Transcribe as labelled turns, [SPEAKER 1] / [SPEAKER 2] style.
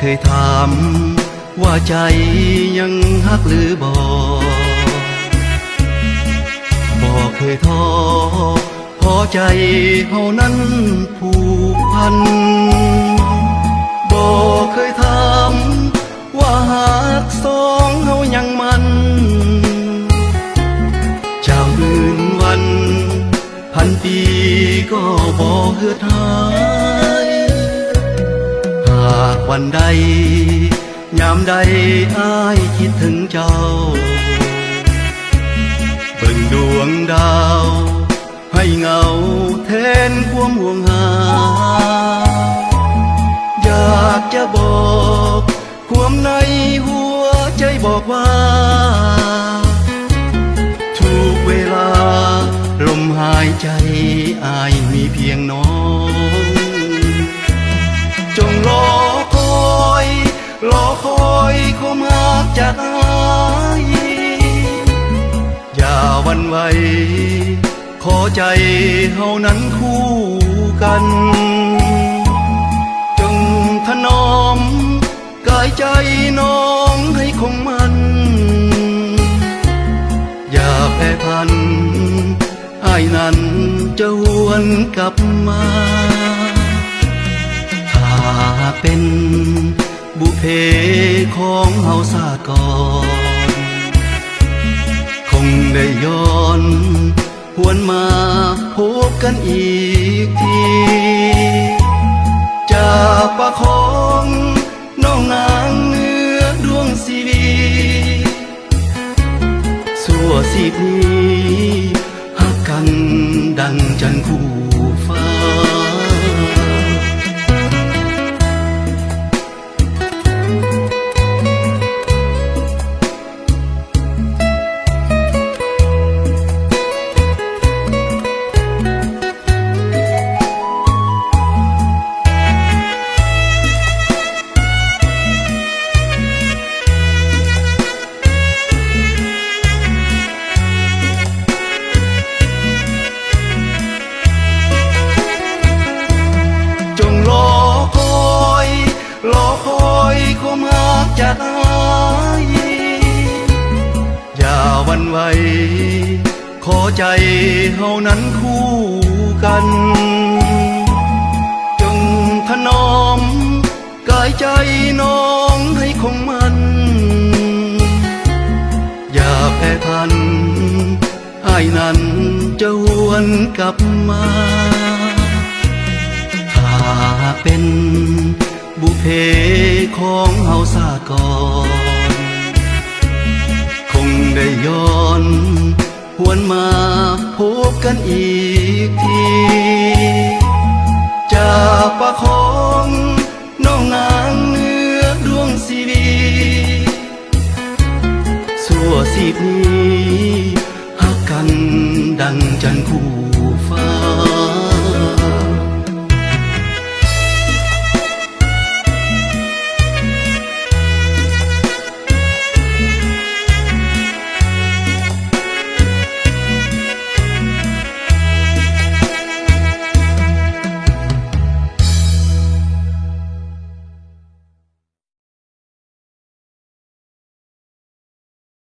[SPEAKER 1] เคยถามว่าใจยังฮักหรือบ่เคยท้อพอใจเฮานั้นผูกพันบ่เคยถามว่าหากสองเฮายังมันจะมื่นวันพันปีก็บ่เหือดหายหากวันใดยามใดอ้ายคิดถึงเจ้าเบิ่งดวงดาวให้เงาแทนความห่วงหาอยากจะบอกความในหัวใจบอกว่าทุกเวลาลมหายใจอ้ายมีเพียงน้องจงรอคอยความรักจากอ้ายอย่าหวั่นไหวขอใจเฮานั้นคู่กันจงถนอมกายใจน้องให้คงมันอย่าแปรพันอ้ายนั้นจะหวนกลับมาถ้าเป็นบุพเพของเฮาซาก่อนคงได้ย้อนหวนมาพบกันอีกทีจะประคองน้องนางเนื้อดวงชีวีสั่วสิบนี้ฮักกันดังจันทร์คู่ฟ้าความรักจากอ้ายอย่าหวั่นไหวขอใจเฮานั้นคู่กันจงถนอมกายใจน้องให้คงมันอย่าแปรพันอ้ายนั้นจะหวนกลับมาถ้าเป็นบุพเพของเฮาซาก่อนคงได้ย้อนหวนมาพบกันอีกทีจะประคองน้องนางเนื้อดวงชีวีสั่วสิบนี้ฮักกันดังจันทร์คู่